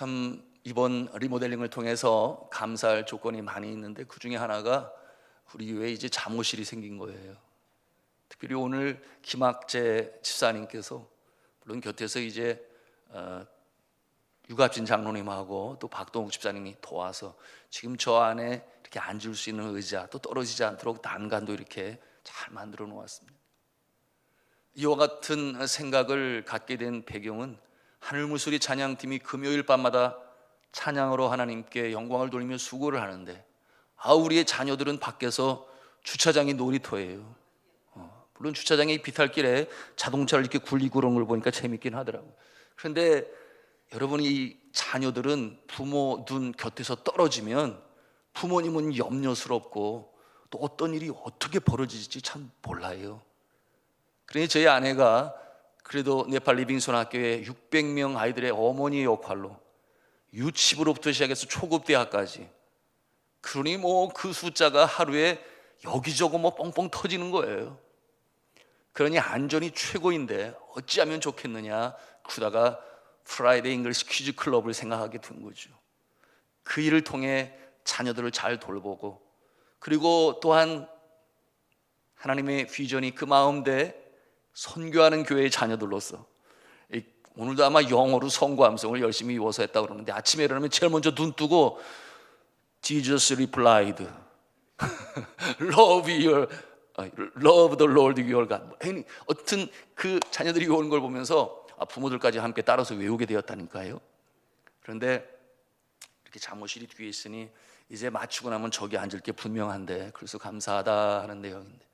참 이번 리모델링을 통해서 감사할 조건이 많이 있는데 그 중에 하나가 우리 교회에 이제 잠옷실이 생긴 거예요. 특별히 오늘 김학재 집사님께서 물론 곁에서 이제 유갑진 장로님하고 또 박동욱 집사님이 도와서 지금 저 안에 이렇게 앉을 수 있는 의자, 또 떨어지지 않도록 난간도 이렇게 잘 만들어 놓았습니다. 이와 같은 생각을 갖게 된 배경은 하늘물소리 찬양팀이 금요일 밤마다 찬양으로 하나님께 영광을 돌리며 수고를 하는데 우리의 자녀들은 밖에서 주차장이 놀이터예요. 물론 주차장의 비탈길에 자동차를 이렇게 굴리고 그런 걸 보니까 재밌긴 하더라고요. 그런데 여러분, 이 자녀들은 부모 눈 곁에서 떨어지면 부모님은 염려스럽고 또 어떤 일이 어떻게 벌어질지 참 몰라요. 그러니 저희 아내가 그래도 네팔 리빙손 학교에 600명 아이들의 어머니의 역할로 유치부로부터 시작해서 초급대학까지, 그러니 그 숫자가 하루에 여기저기 뻥뻥 터지는 거예요. 그러니 안전이 최고인데 어찌하면 좋겠느냐, 그러다가 프라이데이 잉글리시 퀴즈 클럽을 생각하게 된 거죠. 그 일을 통해 자녀들을 잘 돌보고, 그리고 또한 하나님의 비전이 그 마음대에 선교하는 교회의 자녀들로서 오늘도 아마 영어로 선고 암송을 열심히 외워서 했다고 그러는데 아침에 일어나면 제일 먼저 눈 뜨고 Jesus replied love the Lord your God. 어떤 그 자녀들이 오는 걸 보면서 부모들까지 함께 따라서 외우게 되었다니까요. 그런데 이렇게 잠옷실이 뒤에 있으니 이제 마치고 나면 저기 앉을 게 분명한데, 그래서 감사하다 하는 내용인데,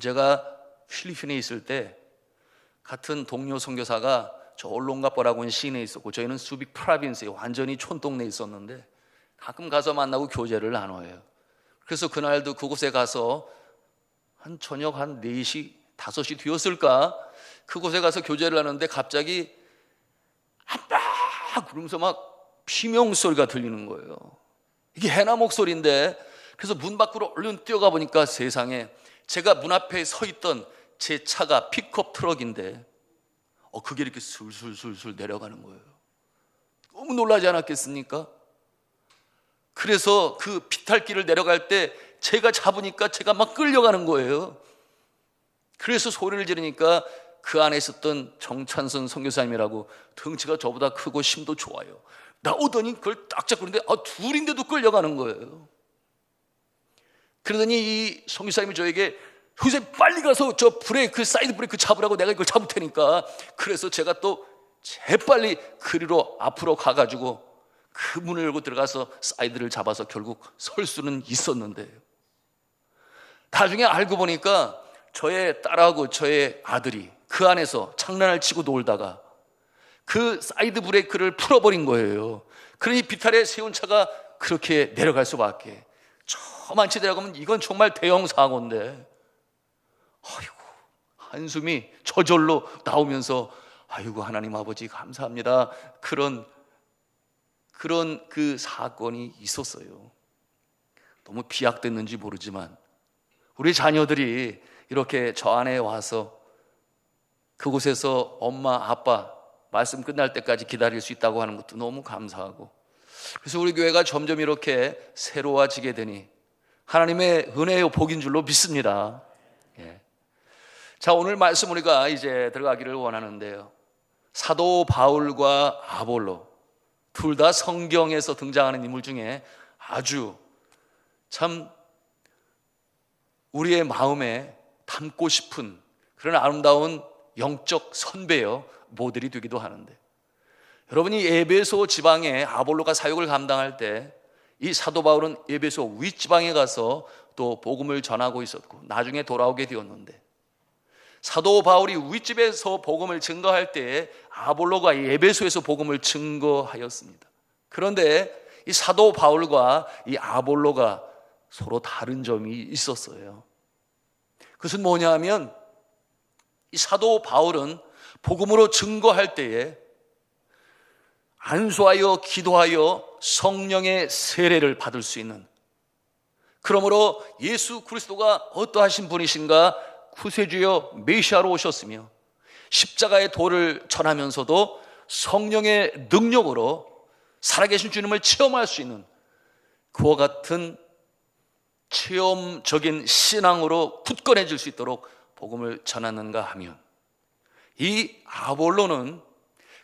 제가 필리핀에 있을 때 같은 동료 선교사가 저 올롱가포라고 하는 시내에 있었고 저희는 수빅 프라빈스에 완전히 촌동네에 있었는데 가끔 가서 만나고 교제를 나눠요. 그래서 그날도 그곳에 가서 한 저녁 한 4시, 5시 뒤였을까? 그곳에 가서 교제를 하는데 갑자기 아빠 그러면서 막 비명소리가 들리는 거예요. 이게 해나 목소리인데, 그래서 문 밖으로 얼른 뛰어가 보니까 세상에 제가 문 앞에 서 있던 제 차가 픽업 트럭인데 그게 이렇게 술술술술 내려가는 거예요. 너무 놀라지 않았겠습니까? 그래서 그 비탈길을 내려갈 때 제가 잡으니까 제가 막 끌려가는 거예요. 그래서 소리를 지르니까 그 안에 있었던 정찬선 선교사님이라고, 덩치가 저보다 크고 힘도 좋아요. 나오더니 그걸 딱 잡고 있는데 둘인데도 끌려가는 거예요. 그러더니 이 선교사님이 저에게 선생님 빨리 가서 저 브레이크, 사이드 브레이크 잡으라고, 내가 이걸 잡을 테니까. 그래서 제가 또 재빨리 그리로 앞으로 가가지고 그 문을 열고 들어가서 사이드를 잡아서 결국 설 수는 있었는데, 나중에 알고 보니까 저의 딸하고 저의 아들이 그 안에서 장난을 치고 놀다가 그 사이드 브레이크를 풀어버린 거예요. 그러니 비탈에 세운 차가 그렇게 내려갈 수밖에. 저만치 내려가면 이건 정말 대형 사고인데, 아이고, 한숨이 저절로 나오면서 아이고 하나님 아버지 감사합니다. 그런 그 사건이 있었어요. 너무 비약됐는지 모르지만 우리 자녀들이 이렇게 저 안에 와서 그곳에서 엄마 아빠 말씀 끝날 때까지 기다릴 수 있다고 하는 것도 너무 감사하고, 그래서 우리 교회가 점점 이렇게 새로워지게 되니 하나님의 은혜요 복인 줄로 믿습니다. 자, 오늘 말씀 우리가 이제 들어가기를 원하는데요, 사도 바울과 아볼로 둘 다 성경에서 등장하는 인물 중에 아주 참 우리의 마음에 담고 싶은 그런 아름다운 영적 선배요 모델이 되기도 하는데, 여러분이 에베소 지방에 아볼로가 사역을 감당할 때 이 사도 바울은 에베소 윗지방에 가서 또 복음을 전하고 있었고 나중에 돌아오게 되었는데, 사도 바울이 윗집에서 복음을 증거할 때 아볼로가 이 에베소에서 복음을 증거하였습니다. 그런데 이 사도 바울과 이 아볼로가 서로 다른 점이 있었어요. 그것은 뭐냐면 이 사도 바울은 복음으로 증거할 때에 안수하여 기도하여 성령의 세례를 받을 수 있는, 그러므로 예수 그리스도가 어떠하신 분이신가, 구세주여 메시아로 오셨으며 십자가의 도를 전하면서도 성령의 능력으로 살아계신 주님을 체험할 수 있는 그와 같은 체험적인 신앙으로 굳건해질 수 있도록 복음을 전하는가 하면, 이 아볼로는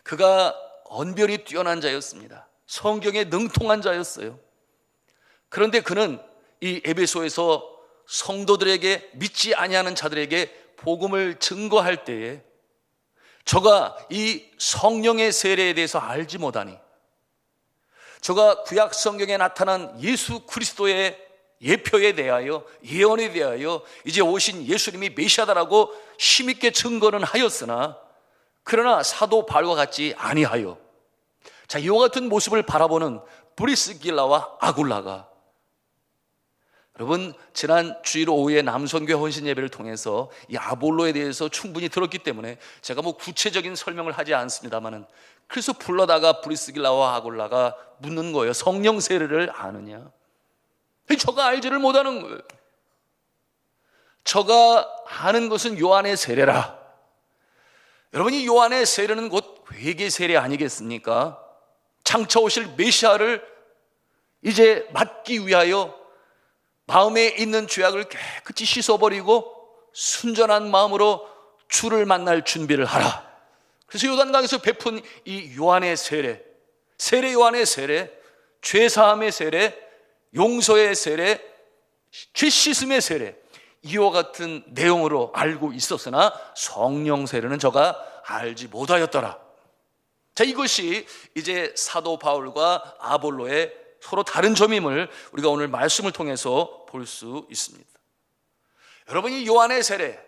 그가 언변이 뛰어난 자였습니다. 성경에 능통한 자였어요. 그런데 그는 이 에베소에서 성도들에게, 믿지 아니하는 자들에게 복음을 증거할 때에 저가 이 성령의 세례에 대해서 알지 못하니, 저가 구약 성경에 나타난 예수 그리스도의 예표에 대하여, 예언에 대하여 이제 오신 예수님이 메시아다라고 힘있게 증거는 하였으나, 그러나 사도 바울과 같이 아니하여, 자, 이와 같은 모습을 바라보는 브리스길라와 아굴라가, 여러분, 지난 주일 오후에 남선교회 헌신 예배를 통해서 이 아볼로에 대해서 충분히 들었기 때문에 제가 뭐 구체적인 설명을 하지 않습니다만은, 그래서 불러다가 브리스길라와 아굴라가 묻는 거예요. 성령 세례를 아느냐? 저가 알지를 못하는 거예요. 저가 아는 것은 요한의 세례라. 여러분이 요한의 세례는 곧 회개 세례 아니겠습니까? 장차 오실 메시아를 이제 맞기 위하여 마음에 있는 죄악을 깨끗이 씻어버리고 순전한 마음으로 주를 만날 준비를 하라. 그래서 요단강에서 베푼 이 요한의 세례, 세례 요한의 세례, 죄사함의 세례, 용서의 세례, 죄 씻음의 세례, 이와 같은 내용으로 알고 있었으나 성령 세례는 저가 알지 못하였더라. 자, 이것이 이제 사도 바울과 아볼로의 서로 다른 점임을 우리가 오늘 말씀을 통해서 볼 수 있습니다. 여러분이 요한의 세례,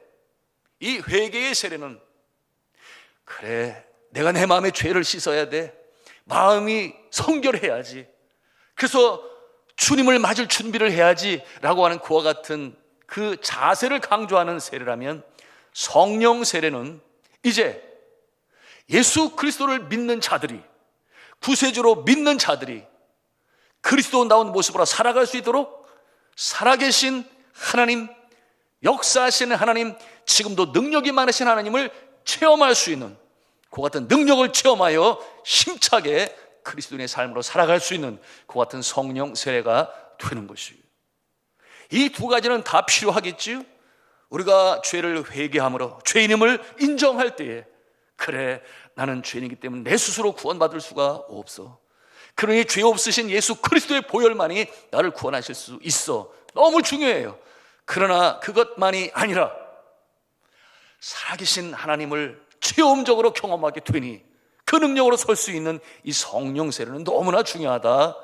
이 회개의 세례는, 그래, 내가 내 마음의 죄를 씻어야 돼, 마음이 성결해야지, 그래서 주님을 맞을 준비를 해야지 라고 하는 그와 같은 그 자세를 강조하는 세례라면, 성령 세례는 이제 예수 그리스도를 믿는 자들이, 구세주로 믿는 자들이 그리스도다운 모습으로 살아갈 수 있도록 살아계신 하나님, 역사하시는 하나님, 지금도 능력이 많으신 하나님을 체험할 수 있는 그 같은 능력을 체험하여 힘차게 그리스도인의 삶으로 살아갈 수 있는 그 같은 성령 세례가 되는 것이에요. 이 두 가지는 다 필요하겠지요. 우리가 죄를 회개함으로, 죄인임을 인정할 때에, 그래, 나는 죄인이기 때문에 내 스스로 구원받을 수가 없어, 그러니 죄 없으신 예수 그리스도의 보혈만이 나를 구원하실 수 있어, 너무 중요해요. 그러나 그것만이 아니라 살아계신 하나님을 체험적으로 경험하게 되니 그 능력으로 설 수 있는 이 성령 세례는 너무나 중요하다,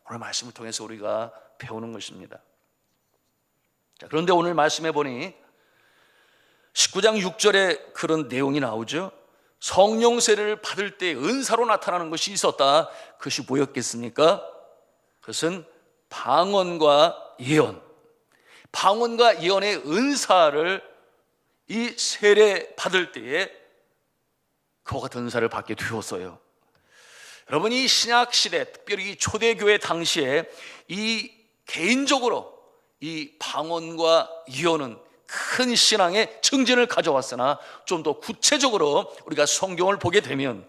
오늘 말씀을 통해서 우리가 배우는 것입니다. 자, 그런데 오늘 말씀해 보니 19장 6절에 그런 내용이 나오죠. 성령 세례를 받을 때 은사로 나타나는 것이 있었다. 그것이 뭐였겠습니까? 그것은 방언과 예언, 방언과 예언의 은사를 이 세례 받을 때에 그와 같은 은사를 받게 되었어요. 여러분, 이 신약 시대, 특별히 초대교회 당시에 이 개인적으로 이 방언과 예언은 큰 신앙의 증진을 가져왔으나, 좀 더 구체적으로 우리가 성경을 보게 되면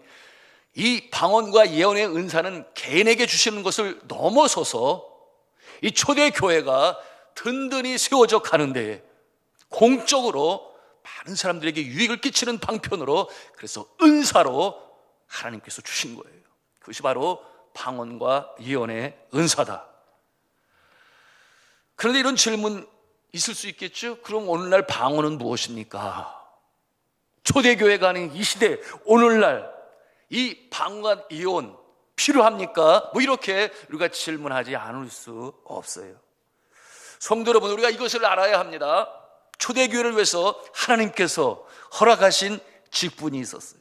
이 방언과 예언의 은사는 개인에게 주시는 것을 넘어서서 이 초대교회가 든든히 세워져 가는데 공적으로 많은 사람들에게 유익을 끼치는 방편으로, 그래서 은사로 하나님께서 주신 거예요. 그것이 바로 방언과 예언의 은사다. 그런데 이런 질문 있을 수 있겠죠? 그럼 오늘날 방언은 무엇입니까? 초대교회가 아닌 이 시대, 오늘날 이 방언과 예언 필요합니까? 뭐 이렇게 우리가 질문하지 않을 수 없어요. 성도 여러분, 우리가 이것을 알아야 합니다. 초대교회를 위해서 하나님께서 허락하신 직분이 있었어요.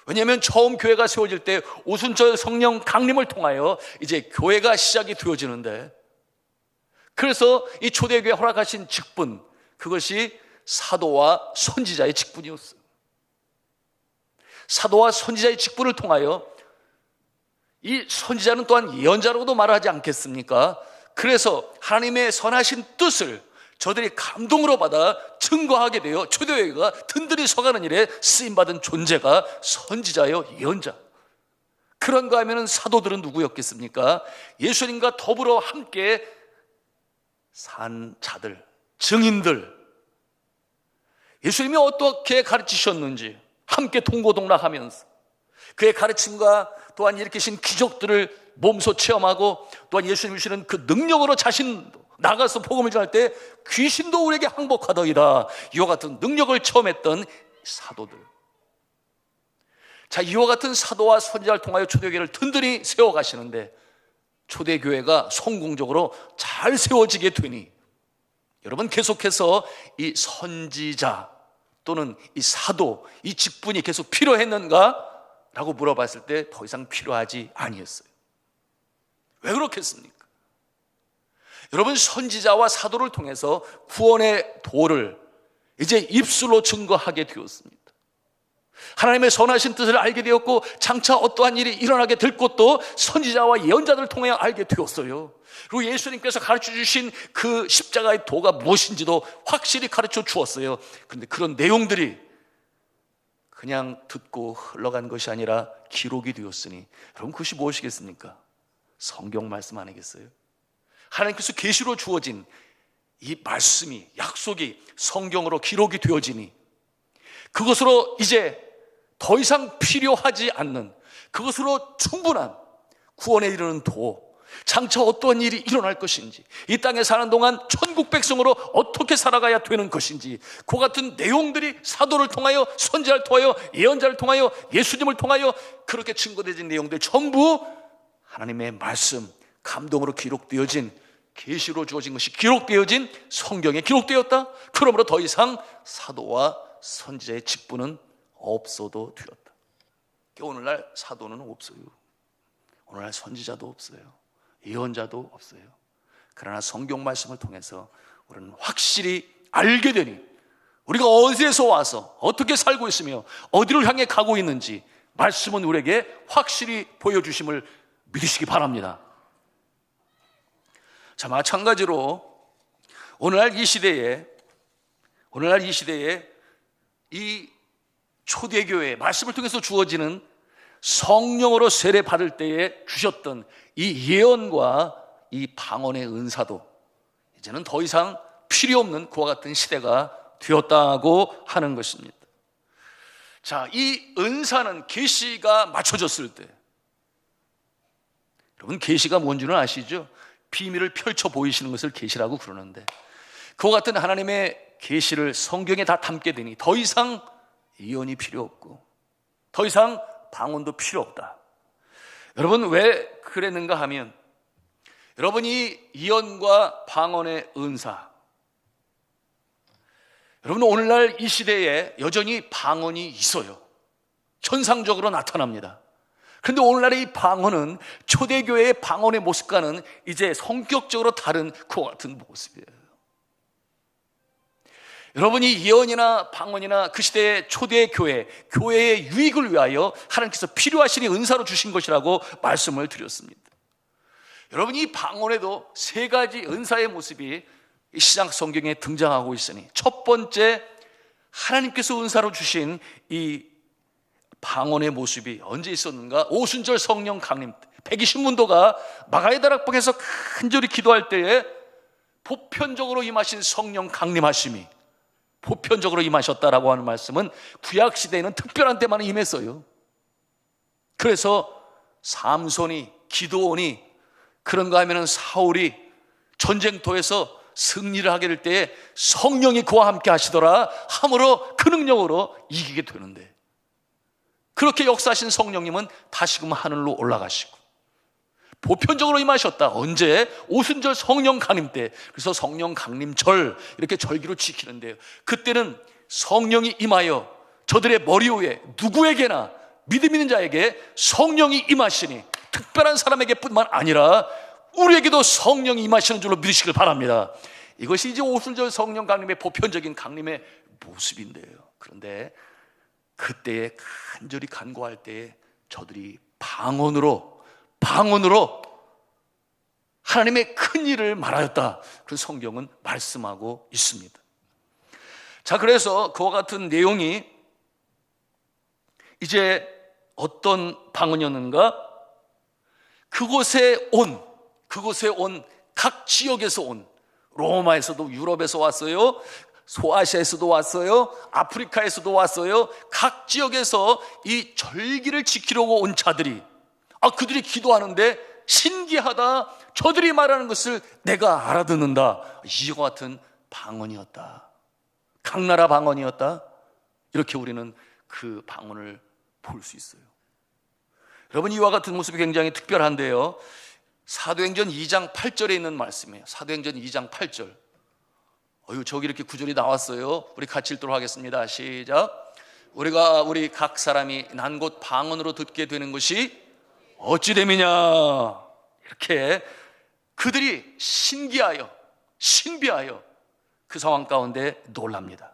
왜냐하면 처음 교회가 세워질 때 오순절 성령 강림을 통하여 이제 교회가 시작이 되어지는데, 그래서 이 초대교회 허락하신 직분, 그것이 사도와 선지자의 직분이었어요. 사도와 선지자의 직분을 통하여 이 선지자는 또한 예언자라고도 말하지 않겠습니까? 그래서 하나님의 선하신 뜻을 저들이 감동으로 받아 증거하게 되어 초대교회가 든든히 서가는 일에 쓰임받은 존재가 선지자요, 예언자. 그런가 하면 사도들은 누구였겠습니까? 예수님과 더불어 함께 산 자들, 증인들, 예수님이 어떻게 가르치셨는지 함께 동고동락하면서 그의 가르침과 또한 일으키신 기적들을 몸소 체험하고, 또한 예수님이 주시는 그 능력으로 자신도 나가서 복음을 전할 때 귀신도 우리에게 항복하더이다, 이와 같은 능력을 체험했던 사도들. 자, 이와 같은 사도와 선지자를 통하여 초대교회를 든든히 세워가시는데, 초대교회가 성공적으로 잘 세워지게 되니 여러분, 계속해서 이 선지자 또는 이 사도, 이 직분이 계속 필요했는가? 라고 물어봤을 때 더 이상 필요하지 아니었어요. 왜 그렇겠습니까? 여러분, 선지자와 사도를 통해서 구원의 도를 이제 입술로 증거하게 되었습니다. 하나님의 선하신 뜻을 알게 되었고, 장차 어떠한 일이 일어나게 될 것도 선지자와 예언자들을 통해 알게 되었어요. 그리고 예수님께서 가르쳐 주신 그 십자가의 도가 무엇인지도 확실히 가르쳐 주었어요. 그런데 그런 내용들이 그냥 듣고 흘러간 것이 아니라 기록이 되었으니, 여러분, 그것이 무엇이겠습니까? 성경 말씀 아니겠어요? 하나님께서 계시로 주어진 이 말씀이, 약속이 성경으로 기록이 되어지니 그것으로 이제 더 이상 필요하지 않는, 그것으로 충분한 구원에 이르는 도, 장차 어떠한 일이 일어날 것인지, 이 땅에 사는 동안 천국 백성으로 어떻게 살아가야 되는 것인지, 그 같은 내용들이 사도를 통하여, 선지자를 통하여, 예언자를 통하여, 예수님을 통하여 그렇게 증거되어진 내용들 전부 하나님의 말씀, 감동으로 기록되어진, 계시로 주어진 것이 기록되어진 성경에 기록되었다. 그러므로 더 이상 사도와 선지자의 직분은 없어도 되었다. 오늘날 사도는 없어요. 오늘날 선지자도 없어요. 예언자도 없어요. 그러나 성경 말씀을 통해서 우리는 확실히 알게 되니, 우리가 어디에서 와서 어떻게 살고 있으며 어디를 향해 가고 있는지 말씀은 우리에게 확실히 보여주심을 믿으시기 바랍니다. 자, 마찬가지로 오늘날 이 시대에 이 초대교회 말씀을 통해서 주어지는 성령으로 세례 받을 때에 주셨던 이 예언과 이 방언의 은사도 이제는 더 이상 필요 없는 그와 같은 시대가 되었다고 하는 것입니다. 자, 이 은사는 계시가 맞춰졌을 때, 여러분, 계시가 뭔지는 아시죠? 비밀을 펼쳐 보이시는 것을 계시라고 그러는데, 그와 같은 하나님의 계시를 성경에 다 담게 되니 더 이상 예언이 필요 없고 더 이상 방언도 필요 없다. 여러분, 왜 그랬는가 하면, 여러분이 예언과 방언의 은사, 여러분, 오늘날 이 시대에 여전히 방언이 있어요. 현상적으로 나타납니다. 그런데 오늘날의 이 방언은 초대교회의 방언의 모습과는 이제 성격적으로 다른 그와 같은 모습이에요. 여러분이 예언이나 방언이나 그 시대의 초대교회, 교회의 유익을 위하여 하나님께서 필요하시니 은사로 주신 것이라고 말씀을 드렸습니다. 여러분, 이 방언에도 세 가지 은사의 모습이 신약 성경에 등장하고 있으니, 첫 번째, 하나님께서 은사로 주신 이 방언의 모습이 언제 있었는가? 오순절 성령 강림 때 120문도가 마가의 다락방에서 간절히 기도할 때에 보편적으로 임하신 성령 강림하심이 보편적으로 임하셨다라고 하는 말씀은 구약시대에는 특별한 때만 임했어요. 그래서 삼손이, 기드온이, 그런가 하면 사울이 전쟁터에서 승리를 하게 될 때에 성령이 그와 함께 하시더라 함으로 그 능력으로 이기게 되는데, 그렇게 역사하신 성령님은 다시금 하늘로 올라가시고 보편적으로 임하셨다. 언제? 오순절 성령 강림 때. 그래서 성령 강림절 이렇게 절기로 지키는데요, 그때는 성령이 임하여 저들의 머리 위에 누구에게나 믿음 있는 자에게 성령이 임하시니 특별한 사람에게 뿐만 아니라 우리에게도 성령이 임하시는 줄로 믿으시길 바랍니다. 이것이 이제 오순절 성령 강림의 보편적인 강림의 모습인데요, 그런데 그때에 간절히 간구할 때에 저들이 방언으로 하나님의 큰 일을 말하였다. 그 성경은 말씀하고 있습니다. 자, 그래서 그와 같은 내용이 이제 어떤 방언이었는가? 그곳에 온 각 지역에서 온, 로마에서도, 유럽에서 왔어요, 소아시아에서도 왔어요, 아프리카에서도 왔어요. 각 지역에서 이 절기를 지키려고 온 자들이, 그들이 기도하는데 신기하다, 저들이 말하는 것을 내가 알아듣는다. 이와 같은 방언이었다, 각 나라 방언이었다. 이렇게 우리는 그 방언을 볼 수 있어요. 여러분, 이와 같은 모습이 굉장히 특별한데요, 사도행전 2장 8절에 있는 말씀이에요. 사도행전 2장 8절. 저기 이렇게 구절이 나왔어요. 우리 같이 읽도록 하겠습니다. 시작. 우리 각 사람이 난 곧 방언으로 듣게 되는 것이 어찌 됨이냐. 이렇게 그들이 신비하여 그 상황 가운데 놀랍니다.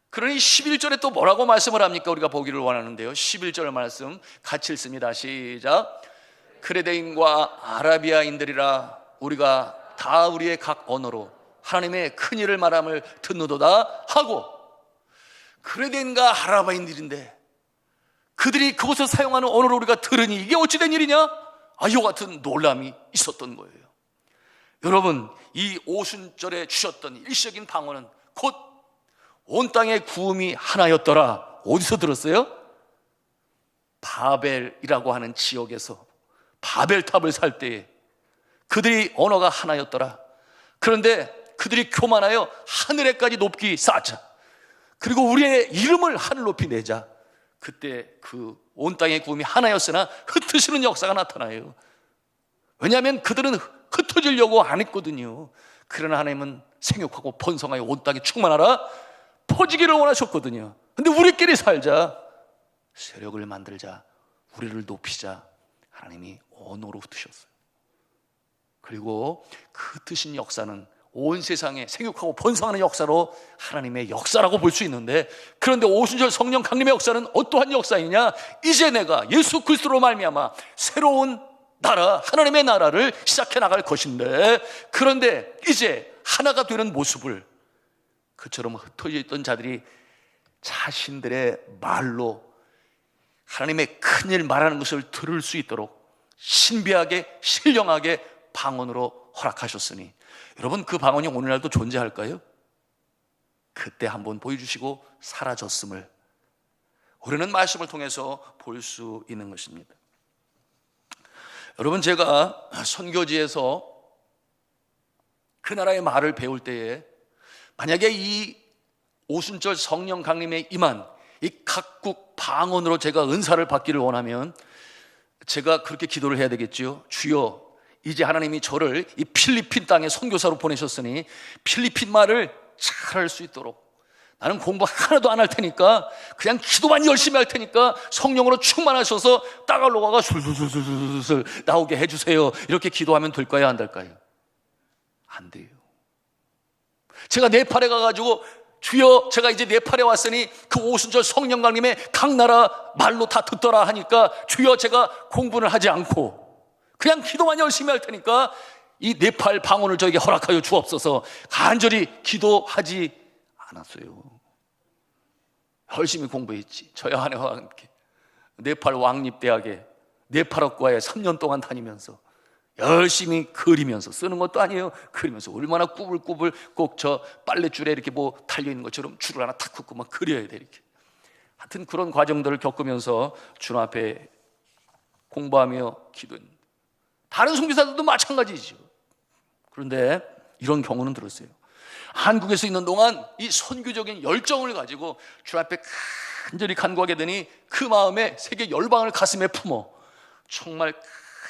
그러니 11절에 또 뭐라고 말씀을 합니까? 우리가 보기를 원하는데요, 11절 말씀 같이 읽습니다. 시작. 크레데인과 아라비아인들이라 우리가 다 우리의 각 언어로 하나님의 큰 일을 말함을 듣는도다 하고, 크레데인과 아라비아인들인데 그들이 그곳에서 사용하는 언어를 우리가 들으니 이게 어찌 된 일이냐? 이와 같은 놀람이 있었던 거예요. 여러분, 이 오순절에 주셨던 일시적인 방언은 곧 온 땅의 구음이 하나였더라. 어디서 들었어요? 바벨이라고 하는 지역에서 바벨탑을 살 때에 그들이 언어가 하나였더라. 그런데 그들이 교만하여 하늘에까지 높이 쌓자, 그리고 우리의 이름을 하늘 높이 내자. 그때 그 온 땅의 구음이 하나였으나 흩으시는 역사가 나타나요. 왜냐하면 그들은 흩어지려고 안 했거든요. 그러나 하나님은 생육하고 번성하여 온 땅에 충만하라 퍼지기를 원하셨거든요. 근데 우리끼리 살자, 세력을 만들자, 우리를 높이자, 하나님이 언어로 흩으셨어요. 그리고 그 흩으신 역사는 온 세상에 생육하고 번성하는 역사로 하나님의 역사라고 볼 수 있는데, 그런데 오순절 성령 강림의 역사는 어떠한 역사이냐? 이제 내가 예수 그리스도로 말미암아 새로운 나라, 하나님의 나라를 시작해 나갈 것인데, 그런데 이제 하나가 되는 모습을 그처럼 흩어져 있던 자들이 자신들의 말로 하나님의 큰일 말하는 것을 들을 수 있도록 신비하게 신령하게 방언으로 허락하셨으니, 여러분, 그 방언이 오늘날도 존재할까요? 그때 한번 보여주시고 사라졌음을 우리는 말씀을 통해서 볼 수 있는 것입니다. 여러분, 제가 선교지에서 그 나라의 말을 배울 때에 만약에 이 오순절 성령 강림에 임한 이 각국 방언으로 제가 은사를 받기를 원하면 제가 그렇게 기도를 해야 되겠지요. 주여, 이제 하나님이 저를 이 필리핀 땅에 선교사로 보내셨으니 필리핀 말을 잘할 수 있도록, 나는 공부 하나도 안 할 테니까 그냥 기도만 열심히 할 테니까 성령으로 충만하셔서 따갈로가가 술술술술술 나오게 해주세요. 이렇게 기도하면 될까요, 안 될까요? 안 돼요. 제가 네팔에 가가지고 주여, 제가 이제 네팔에 왔으니 그 오순절 성령 강림에 각 나라 말로 다 듣더라 하니까 주여, 제가 공부를 하지 않고 그냥 기도만 열심히 할 테니까 이 네팔 방언을 저에게 허락하여 주옵소서 간절히 기도하지 않았어요. 열심히 공부했지. 저희 아내와 함께 네팔 왕립대학에 네팔어과에 3년 동안 다니면서 열심히 그리면서, 쓰는 것도 아니에요, 그리면서 얼마나 꾸불꾸불 꼭 저 빨랫줄에 이렇게 뭐 달려있는 것처럼 줄을 하나 탁 긋고 막 그려야 돼, 이렇게. 하여튼 그런 과정들을 겪으면서 주님 앞에 공부하며 기도했는데, 다른 선교사들도 마찬가지죠. 그런데 이런 경우는 들었어요. 한국에서 있는 동안 이 선교적인 열정을 가지고 주 앞에 간절히 간구하게 되니 그 마음에 세계 열방을 가슴에 품어 정말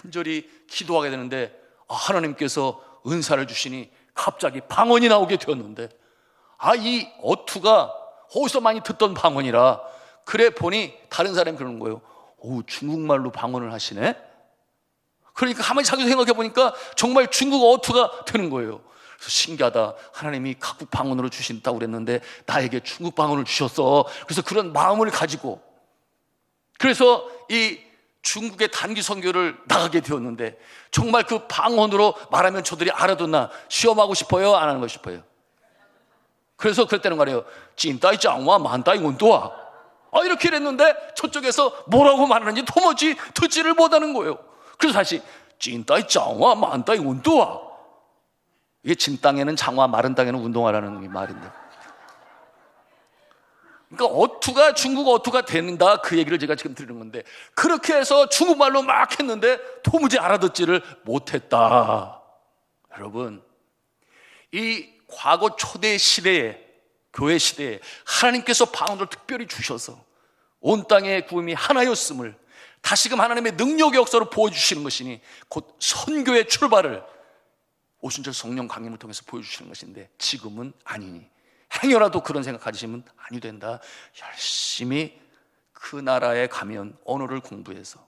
간절히 기도하게 되는데, 하나님께서 은사를 주시니 갑자기 방언이 나오게 되었는데, 이 어투가 어디서 많이 듣던 방언이라, 그래 보니 다른 사람이 그러는 거예요. 중국말로 방언을 하시네? 그러니까 가만히 자기 생각해 보니까 정말 중국 어투가 되는 거예요. 그래서 신기하다, 하나님이 각국 방언으로 주신다고 그랬는데 나에게 중국 방언을 주셨어. 그래서 그런 마음을 가지고, 그래서 이 중국의 단기 선교를 나가게 되었는데, 정말 그 방언으로 말하면 저들이 알아듣나? 시험하고 싶어요, 안 하는 거 싶어요? 그래서 그랬다는 거예요. 찐따이 짱와 만따이 원도와 이렇게 했는데 저쪽에서 뭐라고 말하는지 도무지 듣지를 못하는 거예요. 그래서 다시 찐따이 장화 만따이 운동화. 이게 진 땅에는 장화, 마른 땅에는 운동화라는 말인데, 그러니까 어투가 중국 어투가 된다, 그 얘기를 제가 지금 드리는 건데, 그렇게 해서 중국말로 막 했는데 도무지 알아듣지를 못했다. 여러분, 이 과거 초대 시대에, 교회 시대에 하나님께서 방언을 특별히 주셔서 온 땅의 구음이 하나였음을 다시금 하나님의 능력의 역사로 보여주시는 것이니, 곧 선교의 출발을 오순절 성령 강림을 통해서 보여주시는 것인데, 지금은 아니니 행여라도 그런 생각 가지시면 아니 된다. 열심히 그 나라에 가면 언어를 공부해서.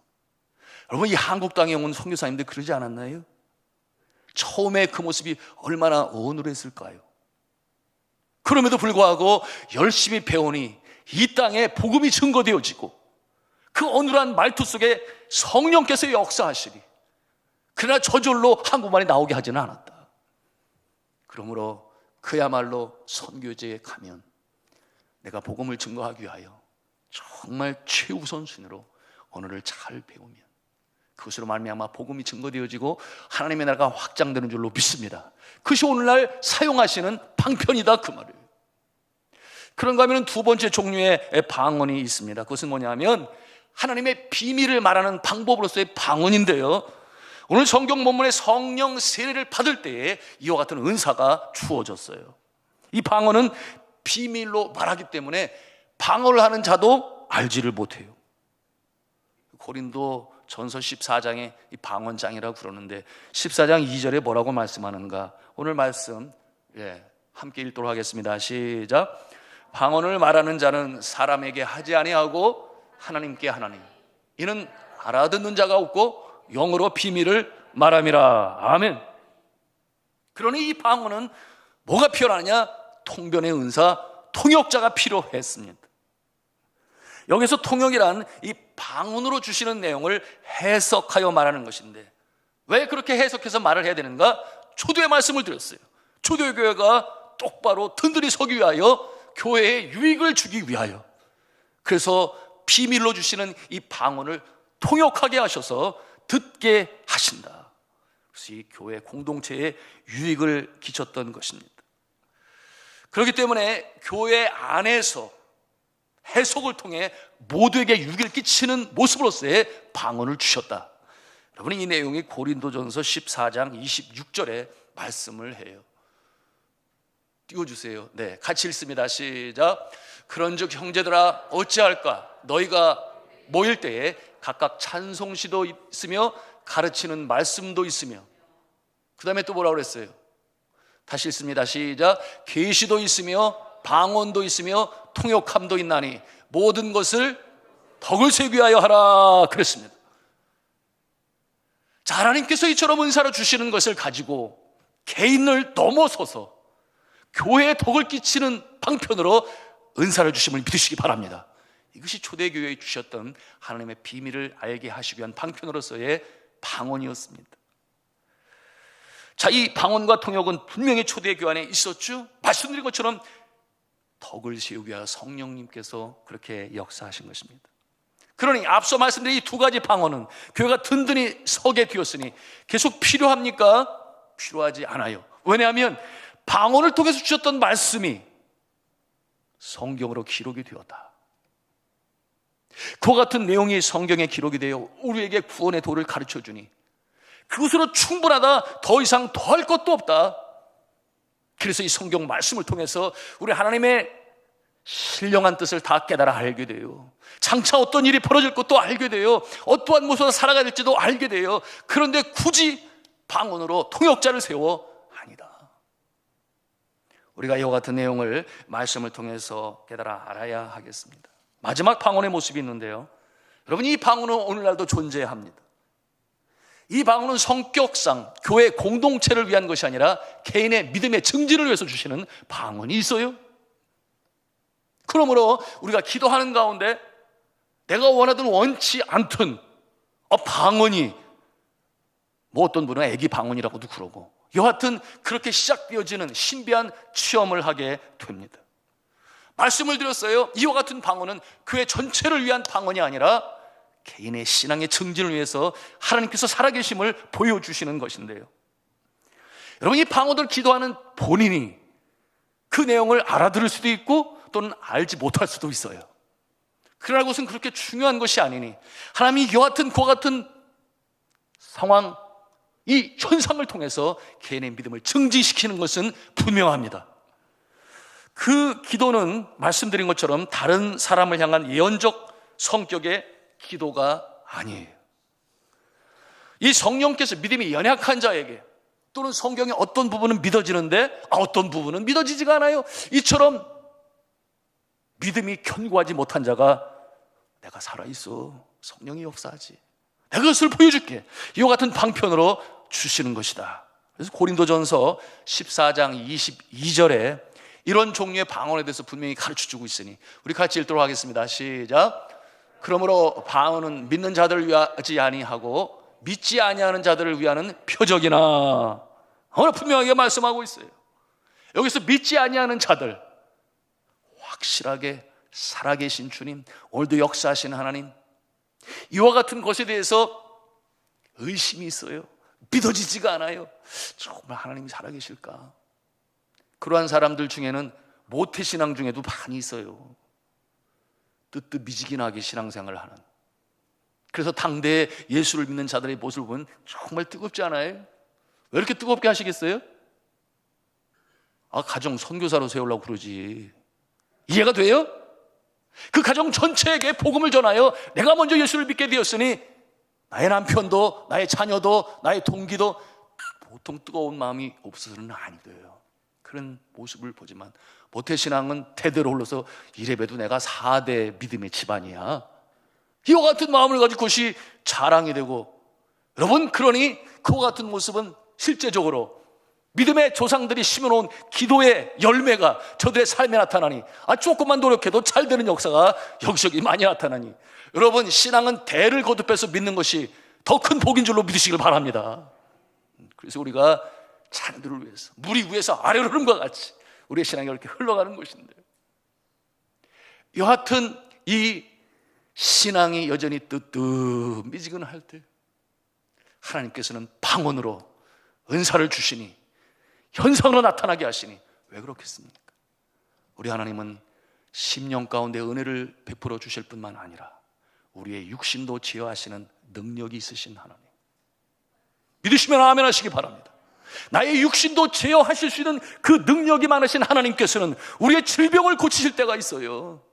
여러분, 이 한국 땅에 온 선교사님들 그러지 않았나요? 처음에 그 모습이 얼마나 어눌했을까요? 그럼에도 불구하고 열심히 배우니 이 땅에 복음이 증거되어지고 그 어눌한 말투 속에 성령께서 역사하시리. 그러나 저절로 한국말이 나오게 하지는 않았다. 그러므로 그야말로 선교지에 가면 내가 복음을 증거하기 위하여 정말 최우선순위로 언어를 잘 배우면 그것으로 말미암아 복음이 증거되어지고 하나님의 나라가 확장되는 줄로 믿습니다. 그것이 오늘날 사용하시는 방편이다, 그 말이에요. 그런가 하면 두 번째 종류의 방언이 있습니다. 그것은 뭐냐면 하나님의 비밀을 말하는 방법으로서의 방언인데요, 오늘 성경 본문에 성령 세례를 받을 때에 이와 같은 은사가 주어졌어요. 이 방언은 비밀로 말하기 때문에 방언을 하는 자도 알지를 못해요. 고린도 전서 14장에 이 방언장이라고 그러는데 14장 2절에 뭐라고 말씀하는가? 오늘 말씀 함께 읽도록 하겠습니다. 시작. 방언을 말하는 자는 사람에게 하지 아니하고 하나님께 하나니, 이는 알아듣는 자가 없고 영어로 비밀을 말함이라. 아멘. 그러니 이 방언은 뭐가 필요하냐? 통변의 은사, 통역자가 필요했습니다. 여기서 통역이란 이 방언으로 주시는 내용을 해석하여 말하는 것인데, 왜 그렇게 해석해서 말을 해야 되는가? 초대의 말씀을 드렸어요. 초대교회가 똑바로 든든히 서기 위하여, 교회에 유익을 주기 위하여, 그래서 비밀로 주시는 이 방언을 통역하게 하셔서 듣게 하신다. 그래서 이 교회 공동체에 유익을 끼쳤던 것입니다. 그렇기 때문에 교회 안에서 해석을 통해 모두에게 유익을 끼치는 모습으로서의 방언을 주셨다. 여러분, 이 내용이 고린도전서 14장 26절에 말씀을 해요. 띄워주세요. 네, 같이 읽습니다. 시작. 그런즉 형제들아 어찌할까? 너희가 모일 때에 각각 찬송시도 있으며 가르치는 말씀도 있으며, 그 다음에 또 뭐라고 그랬어요? 다시 읽습니다. 시작. 계시도 있으며 방언도 있으며 통역함도 있나니 모든 것을 덕을 세우기 위하여 하라 그랬습니다. 자, 하나님께서 이처럼 은사로 주시는 것을 가지고 개인을 넘어서서 교회에 덕을 끼치는 방편으로 은사를 주심을 믿으시기 바랍니다. 이것이 초대교회에 주셨던 하나님의 비밀을 알게 하시기 위한 방편으로서의 방언이었습니다. 자, 이 방언과 통역은 분명히 초대교회 안에 있었죠. 말씀드린 것처럼 덕을 세우기 위하여 성령님께서 그렇게 역사하신 것입니다. 그러니 앞서 말씀드린 이 두 가지 방언은 교회가 든든히 서게 되었으니 계속 필요합니까? 필요하지 않아요. 왜냐하면 방언을 통해서 주셨던 말씀이 성경으로 기록이 되었다. 그와 같은 내용이 성경에 기록이 되어 우리에게 구원의 도를 가르쳐 주니 그것으로 충분하다, 더 이상 더할 것도 없다. 그래서 이 성경 말씀을 통해서 우리 하나님의 신령한 뜻을 다 깨달아 알게 돼요. 장차 어떤 일이 벌어질 것도 알게 돼요. 어떠한 모습으로 살아가야 될지도 알게 돼요. 그런데 굳이 방언으로 통역자를 세워? 아니다. 우리가 이와 같은 내용을 말씀을 통해서 깨달아 알아야 하겠습니다. 마지막 방언의 모습이 있는데요, 여러분, 이 방언은 오늘날도 존재합니다. 이 방언은 성격상 교회 공동체를 위한 것이 아니라 개인의 믿음의 증진을 위해서 주시는 방언이 있어요. 그러므로 우리가 기도하는 가운데 내가 원하든 원치 않든 방언이, 뭐 어떤 분은 애기 방언이라고도 그러고, 여하튼 그렇게 시작되어지는 신비한 체험을 하게 됩니다. 말씀을 드렸어요. 이와 같은 방언은 교회 전체를 위한 방언이 아니라 개인의 신앙의 증진을 위해서 하나님께서 살아계심을 보여주시는 것인데요. 여러분, 이 방언들 기도하는 본인이 그 내용을 알아들을 수도 있고 또는 알지 못할 수도 있어요. 그러나 그것은 그렇게 중요한 것이 아니니 하나님이 이와 같은 상황, 이 현상을 통해서 개인의 믿음을 증진시키는 것은 분명합니다. 그 기도는 말씀드린 것처럼 다른 사람을 향한 예언적 성격의 기도가 아니에요. 이 성령께서 믿음이 연약한 자에게 또는 성경의 어떤 부분은 믿어지는데 어떤 부분은 믿어지지가 않아요. 이처럼 믿음이 견고하지 못한 자가 내가 살아있어, 성령이 역사하지, 내가 그것을 보여줄게, 이와 같은 방편으로 주시는 것이다. 그래서 고린도전서 14장 22절에 이런 종류의 방언에 대해서 분명히 가르쳐주고 있으니 우리 같이 읽도록 하겠습니다. 시작. 그러므로 방언은 믿는 자들을 위하지 아니하고 믿지 아니하는 자들을 위하는 표적이나, 오늘 분명하게 말씀하고 있어요. 여기서 믿지 아니하는 자들, 확실하게 살아계신 주님, 오늘도 역사하시는 하나님, 이와 같은 것에 대해서 의심이 있어요. 믿어지지가 않아요. 정말 하나님이 살아계실까? 그러한 사람들 중에는 모태신앙 중에도 많이 있어요. 뜨뜻미지근하게 신앙생활을 하는. 그래서 당대에 예수를 믿는 자들의 모습을 보면 정말 뜨겁지 않아요? 왜 이렇게 뜨겁게 하시겠어요? 가정 선교사로 세우려고 그러지. 이해가 돼요? 그 가정 전체에게 복음을 전하여 내가 먼저 예수를 믿게 되었으니 나의 남편도 나의 자녀도 나의 동기도 보통 뜨거운 마음이 없어서는 아니 돼요. 그런 모습을 보지만 모태신앙은 대대로 흘러서 이래봬도 내가 4대 믿음의 집안이야, 이와 같은 마음을 가지고 그것이 자랑이 되고, 여러분, 그러니 그와 같은 모습은 실제적으로 믿음의 조상들이 심어놓은 기도의 열매가 저들의 삶에 나타나니, 조금만 노력해도 잘 되는 역사가 여기저기 많이 나타나니, 여러분, 신앙은 대를 거듭해서 믿는 것이 더 큰 복인 줄로 믿으시길 바랍니다. 그래서 우리가 자녀들을 위해서 물이 위에서 아래로 흐른 것 같이 우리의 신앙이 이렇게 흘러가는 것인데, 여하튼 이 신앙이 여전히 뜨뜻미지근할 때 하나님께서는 방언으로 은사를 주시니, 현상으로 나타나게 하시니, 왜 그렇겠습니까? 우리 하나님은 심령 가운데 은혜를 베풀어 주실 뿐만 아니라 우리의 육신도 제어하시는 능력이 있으신 하나님, 믿으시면 아멘 하시기 바랍니다. 나의 육신도 제어하실 수 있는 그 능력이 많으신 하나님께서는 우리의 질병을 고치실 때가 있어요.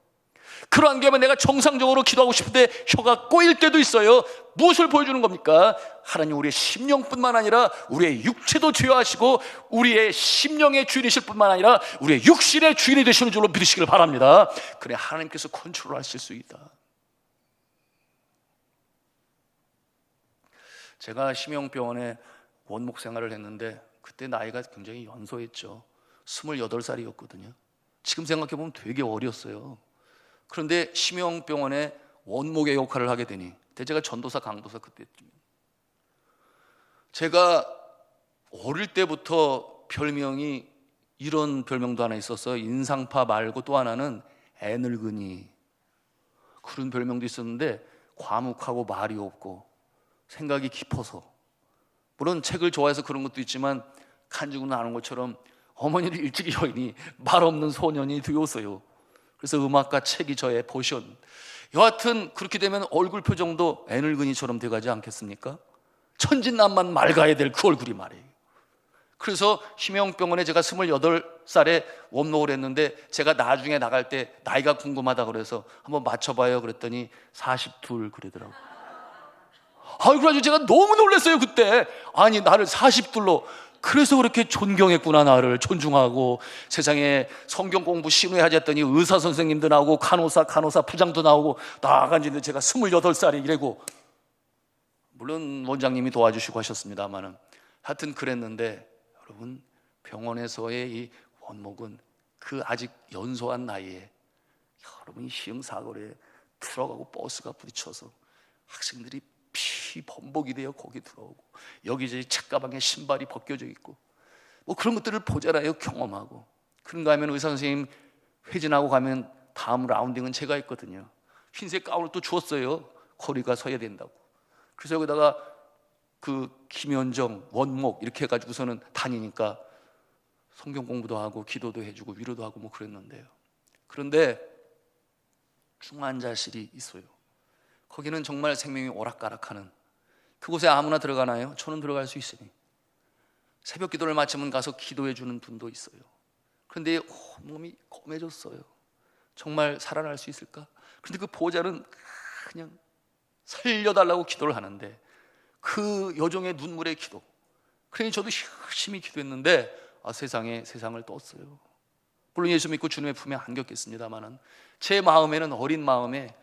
그러한 경우에 내가 정상적으로 기도하고 싶은데 혀가 꼬일 때도 있어요. 무엇을 보여주는 겁니까? 하나님 우리의 심령뿐만 아니라 우리의 육체도 제어하시고 우리의 심령의 주인이실 뿐만 아니라 우리의 육신의 주인이 되시는 줄로 믿으시길 바랍니다. 그래 하나님께서 컨트롤하실 수 있다. 제가 심영병원에 원목 생활을 했는데 그때 나이가 굉장히 연소했죠. 28살이었거든요. 지금 생각해보면 되게 어렸어요. 그런데 심영병원에 원목의 역할을 하게 되니 그때 제가 전도사 강도사 그때쯤, 제가 어릴 때부터 별명이 이런 별명도 하나 있었어요. 인상파 말고 또 하나는 애늙은이, 그런 별명도 있었는데 과묵하고 말이 없고 생각이 깊어서, 물론 책을 좋아해서 그런 것도 있지만 간증은 아는 것처럼 어머니를 일찍 여인이 말 없는 소년이 되었어요. 그래서 음악과 책이 저의 포션. 여하튼 그렇게 되면 얼굴 표정도 애늙은이처럼 돼가지 않겠습니까? 천진난만 맑아야 될 그 얼굴이 말이에요. 그래서 심영병원에 제가 28살에 원목을 했는데 제가 나중에 나갈 때 나이가 궁금하다 그래서 한번 맞춰봐요 그랬더니 42 그러더라고요. 그래가지고 제가 너무 놀랐어요 그때. 아니 나를 42로, 그래서 그렇게 존경했구나, 나를 존중하고 세상에 성경 공부 신우해하지 했더니 의사 선생님도 나오고 간호사 부장도 나오고 나아간지는데 제가 28살이 이래고, 물론 원장님이 도와주시고 하셨습니다만은 하여튼 그랬는데, 여러분 병원에서의 이 원목은 그 아직 연소한 나이에 여러분이 시흥사거리에 트럭하고 버스가 부딪혀서 학생들이 피 범벅이 되어 거기 들어오고 여기저기 책가방에 신발이 벗겨져 있고 뭐 그런 것들을 보잖아요, 경험하고. 그런가 하면 의사 선생님 회진하고 가면 다음 라운딩은 제가 했거든요. 흰색 가운을 또 주었어요. 거리가 서야 된다고. 그래서 여기다가 그 김현정, 원목 이렇게 해가지고서는 다니니까 성경 공부도 하고 기도도 해주고 위로도 하고 뭐 그랬는데요. 그런데 중환자실이 있어요. 거기는 정말 생명이 오락가락하는, 그곳에 아무나 들어가나요? 저는 들어갈 수 있으니. 새벽 기도를 마치면 가서 기도해 주는 분도 있어요. 그런데 몸이 검해졌어요. 정말 살아날 수 있을까? 그런데 그 보호자는 그냥 살려달라고 기도를 하는데 그 여종의 눈물의 기도, 그러니 저도 열심히 기도했는데 세상을 떴어요. 물론 예수 믿고 주님의 품에 안겼겠습니다마는 제 마음에는, 어린 마음에,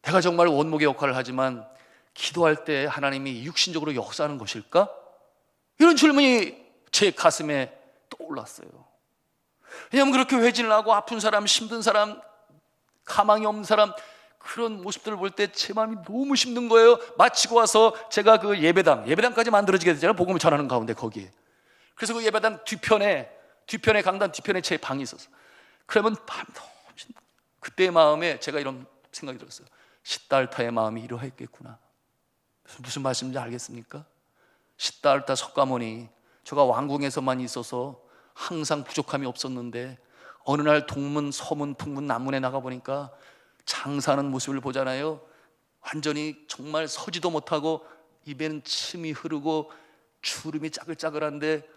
내가 정말 원목의 역할을 하지만 기도할 때 하나님이 육신적으로 역사하는 것일까? 이런 질문이 제 가슴에 떠올랐어요. 왜냐하면 그렇게 회진을 하고 아픈 사람, 힘든 사람, 가망이 없는 사람, 그런 모습들을 볼 때 제 마음이 너무 힘든 거예요. 마치고 와서 제가 그 예배당까지 만들어지게 되잖아요. 복음을 전하는 가운데 거기에. 그래서 그 예배당 뒤편에 강단 뒤편에 제 방이 있었어요. 그러면 밤 너무 힘들어. 그때의 마음에 제가 이런 생각이 들었어요. 시달타의 마음이 이러했겠구나. 무슨 말씀인지 알겠습니까? 시달타 석가모니, 저가 왕궁에서만 있어서 항상 부족함이 없었는데 어느 날 동문, 서문, 북문, 남문에 나가보니까 장사하는 모습을 보잖아요. 완전히 정말 서지도 못하고 입에는 침이 흐르고 주름이 짜글짜글한데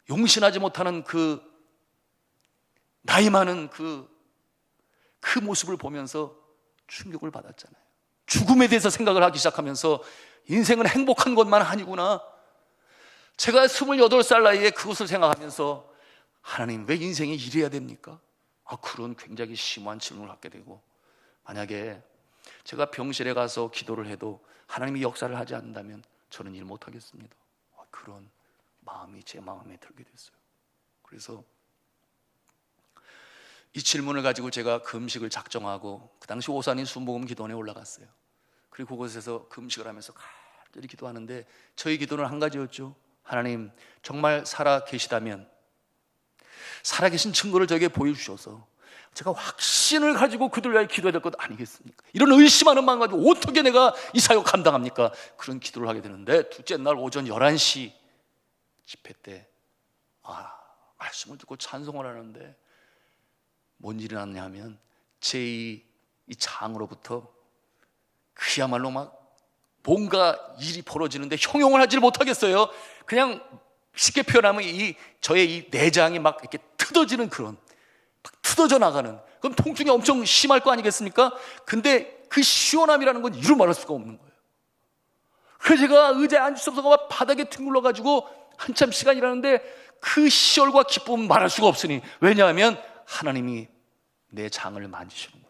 용신하지 못하는 그 나이 많은 그 모습을 보면서 충격을 받았잖아요. 죽음에 대해서 생각을 하기 시작하면서 인생은 행복한 것만 아니구나. 제가 28살 나이에 그것을 생각하면서 하나님, 왜 인생이 이래야 됩니까? 그런 굉장히 심오한 질문을 하게 되고, 만약에 제가 병실에 가서 기도를 해도 하나님이 역사를 하지 않는다면 저는 일 못하겠습니다. 그런 마음이 제 마음에 들게 됐어요. 그래서 이 질문을 가지고 제가 금식을 작정하고 그 당시 오산인 순복음 기도원에 올라갔어요. 그리고 그곳에서 금식을 하면서 간절히 기도하는데 저희 기도는 한 가지였죠. 하나님, 정말 살아 계시다면 살아계신 증거를 저에게 보여주셔서 제가 확신을 가지고 그들 위하여 기도해야 될 것 아니겠습니까? 이런 의심하는 마음 가지고 어떻게 내가 이 사역 감당합니까? 그런 기도를 하게 되는데 둘째 날 오전 11시 집회 때 말씀을 듣고 찬송을 하는데 뭔 일이 났냐 하면 제 이 장으로부터 그야말로 막 뭔가 일이 벌어지는데 형용을 하지를 못하겠어요. 그냥 쉽게 표현하면 저의 이 내장이 막 이렇게 뜯어지는 그런, 막 뜯어져 나가는, 그럼 통증이 엄청 심할 거 아니겠습니까? 근데 그 시원함이라는 건 이루 말할 수가 없는 거예요. 그래서 제가 의자에 앉을 수 없어서 바닥에 뒹굴러 가지고 한참 시간 일하는데 그 시열과 기쁨은 말할 수가 없으니, 왜냐하면 하나님이 내 장을 만지시는구나,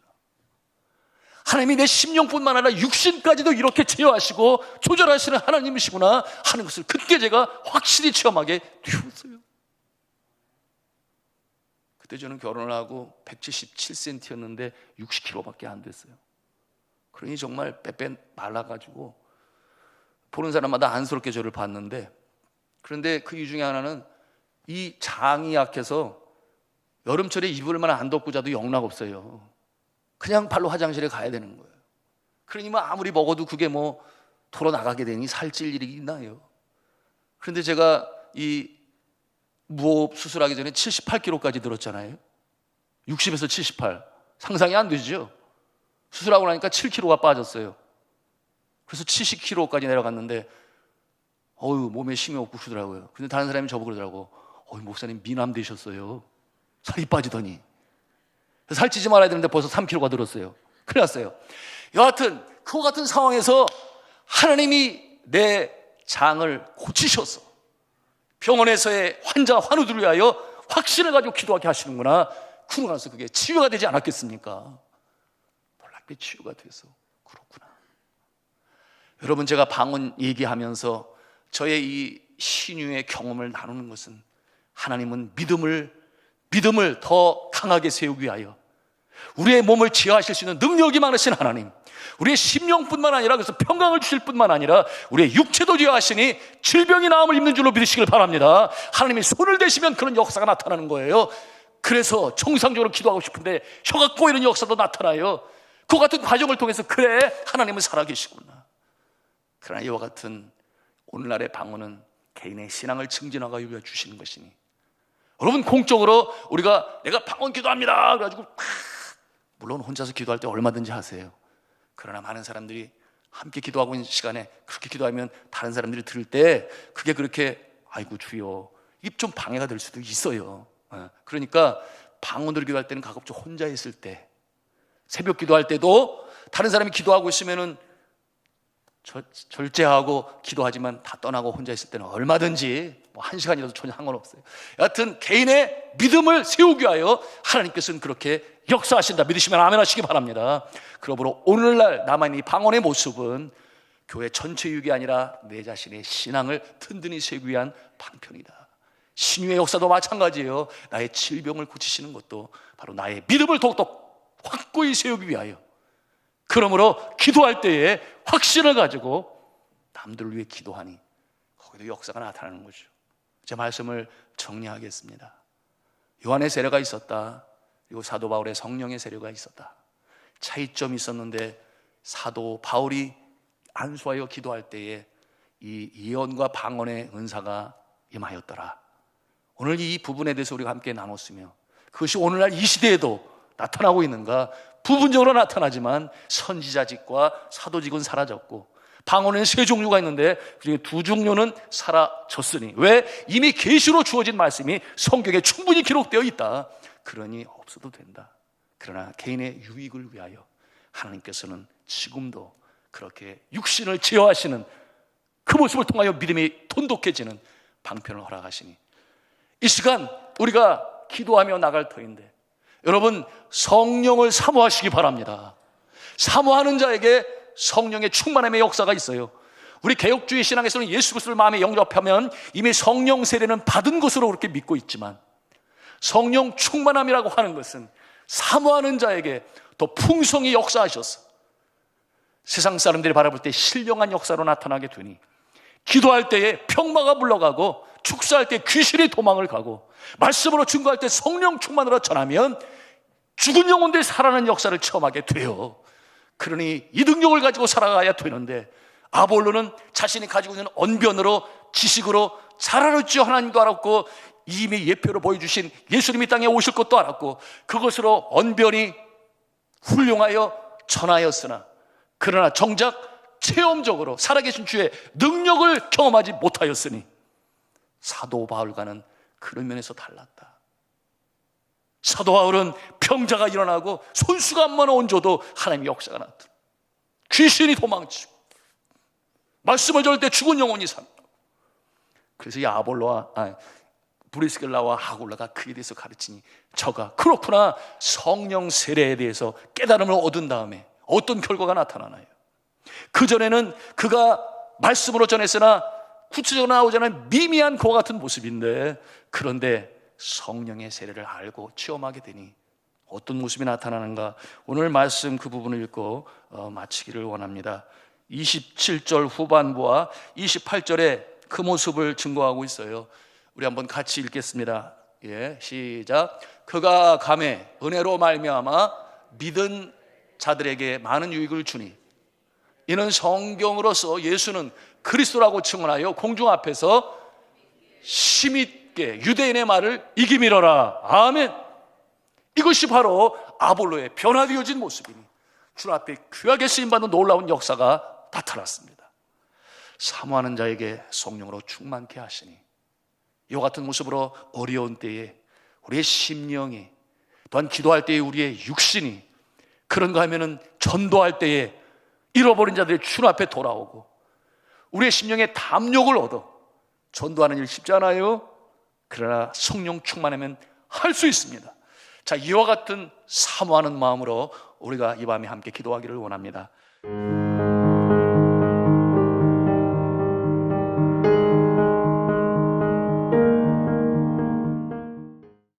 하나님이 내 심령뿐만 아니라 육신까지도 이렇게 제어하시고 조절하시는 하나님이시구나 하는 것을 그때 제가 확실히 체험하게 되었어요. 그때 저는 결혼을 하고 177cm였는데 60kg밖에 안 됐어요. 그러니 정말 빼빼 말라가지고 보는 사람마다 안쓰럽게 저를 봤는데, 그런데 그 이유 중에 하나는 이 장이 약해서 여름철에 이불을 안 덮고 자도 영락 없어요. 그냥 발로 화장실에 가야 되는 거예요. 그러니 아무리 먹어도 그게 돌아 나가게 되니 살찔 일이 있나요? 그런데 제가 이 무호흡 수술하기 전에 78kg까지 들었잖아요. 60에서 78, 상상이 안 되죠? 수술하고 나니까 7kg가 빠졌어요. 그래서 70kg까지 내려갔는데 몸에 힘이 없고 그러더라고요. 근데 다른 사람이 저보고 그러더라고, 목사님 미남 되셨어요. 살이 빠지더니. 살찌지 말아야 되는데 벌써 3kg가 들었어요. 큰일 났어요. 여하튼 그와 같은 상황에서 하나님이 내 장을 고치셔서 병원에서의 환자 환우들을 위하여 확신을 가지고 기도하게 하시는구나. 그러고 나서 그게 치유가 되지 않았겠습니까? 놀랍게 치유가 돼서 그렇구나. 여러분, 제가 방언 얘기하면서 저의 이 신유의 경험을 나누는 것은 하나님은 믿음을 더 강하게 세우기 위하여 우리의 몸을 치유하실 수 있는 능력이 많으신 하나님, 우리의 심령뿐만 아니라 그래서 평강을 주실 뿐만 아니라 우리의 육체도 치유하시니 질병이 나음을 입는 줄로 믿으시길 바랍니다. 하나님이 손을 대시면 그런 역사가 나타나는 거예요. 그래서 정상적으로 기도하고 싶은데 혀가 꼬이는 역사도 나타나요. 그 같은 과정을 통해서 그래, 하나님은 살아계시구나. 그러나 이와 같은 오늘날의 방언은 개인의 신앙을 증진하고 주시는 것이니, 여러분 공적으로 우리가 내가 방언 기도합니다 그래가지고 물론 혼자서 기도할 때 얼마든지 하세요. 그러나 많은 사람들이 함께 기도하고 있는 시간에 그렇게 기도하면 다른 사람들이 들을 때 그게 그렇게 아이고 주여, 이게 좀 방해가 될 수도 있어요. 그러니까 방언으로 기도할 때는 가급적 혼자 있을 때, 새벽 기도할 때도 다른 사람이 기도하고 있으면은 절제하고 기도하지만 다 떠나고 혼자 있을 때는 얼마든지 뭐 1시간이라도 전혀 상관없어요. 여하튼 개인의 믿음을 세우기 위하여 하나님께서는 그렇게 역사하신다. 믿으시면 아멘 하시기 바랍니다. 그러므로 오늘날 남아있는 이 방언의 모습은 교회 전체 유익이 아니라 내 자신의 신앙을 든든히 세우기 위한 방편이다. 신유의 역사도 마찬가지예요. 나의 질병을 고치시는 것도 바로 나의 믿음을 더욱더 확고히 세우기 위하여, 그러므로 기도할 때에 확신을 가지고 남들을 위해 기도하니 거기도 역사가 나타나는 거죠. 제 말씀을 정리하겠습니다. 요한의 세례가 있었다, 그리고 사도 바울의 성령의 세례가 있었다. 차이점이 있었는데 사도 바울이 안수하여 기도할 때에 이 예언과 방언의 은사가 임하였더라. 오늘 이 부분에 대해서 우리가 함께 나눴으며, 그것이 오늘날 이 시대에도 나타나고 있는가? 부분적으로 나타나지만 선지자직과 사도직은 사라졌고, 방언에는 3종류가 있는데 그중에 2종류는 사라졌으니, 왜? 이미 계시로 주어진 말씀이 성경에 충분히 기록되어 있다. 그러니 없어도 된다. 그러나 개인의 유익을 위하여 하나님께서는 지금도 그렇게 육신을 제어하시는 그 모습을 통하여 믿음이 돈독해지는 방편을 허락하시니, 이 시간 우리가 기도하며 나갈 터인데 여러분, 성령을 사모하시기 바랍니다. 사모하는 자에게 성령의 충만함의 역사가 있어요. 우리 개혁주의 신앙에서는 예수 그리스도를 마음에 영접하면 이미 성령 세례는 받은 것으로 그렇게 믿고 있지만, 성령 충만함이라고 하는 것은 사모하는 자에게 더 풍성히 역사하셔서 세상 사람들이 바라볼 때 신령한 역사로 나타나게 되니, 기도할 때에 병마가 물러가고, 축사할 때 귀신이 도망을 가고, 말씀으로 증거할 때 성령 충만으로 전하면 죽은 영혼들이 살아나는 역사를 체험하게 돼요. 그러니 이 능력을 가지고 살아가야 되는데, 아볼로는 자신이 가지고 있는 언변으로, 지식으로 잘 알았죠. 하나님도 알았고 이미 예표로 보여주신 예수님이 땅에 오실 것도 알았고, 그것으로 언변이 훌륭하여 전하였으나, 그러나 정작 체험적으로 살아계신 주의 능력을 경험하지 못하였으니 사도 바울과는 그런 면에서 달랐다. 사도 바울은 병자가 일어나고 손수가 한 번 얹어도 하나님의 역사가 나타나, 귀신이 도망치고 말씀을 전할 때 죽은 영혼이 산다. 그래서 이 브리스길라와 아굴라가 그에 대해서 가르치니, 저가 그렇구나, 성령 세례에 대해서 깨달음을 얻은 다음에 어떤 결과가 나타나나요? 그전에는 그가 말씀으로 전했으나 구체적으로 나오지 않은 미미한 그와 같은 모습인데, 그런데 성령의 세례를 알고 체험하게 되니 어떤 모습이 나타나는가? 오늘 말씀 그 부분을 읽고 마치기를 원합니다. 27절 후반부와 28절에 그 모습을 증거하고 있어요. 우리 한번 같이 읽겠습니다. 예, 시작. 그가 감에 은혜로 말미암아 믿은 자들에게 많은 유익을 주니, 이는 성경으로서 예수는 그리스도라고称하여 공중 앞에서 심있게 유대인의 말을 이기미러라. 아멘. 이것이 바로 아볼로의 변화되어진 모습이니 주 앞에 귀하게 쓰임받는 놀라운 역사가 나타났습니다. 사모하는 자에게 성령으로 충만케 하시니, 이와 같은 모습으로 어려운 때에 우리의 심령이, 또한 기도할 때에 우리의 육신이, 그런가 하면은 전도할 때에 잃어버린 자들이 주 앞에 돌아오고 우리의 심령에 담력을 얻어 전도하는 일 쉽지 않아요. 그러나 성령 충만하면 할 수 있습니다. 자, 이와 같은 사모하는 마음으로 우리가 이 밤에 함께 기도하기를 원합니다.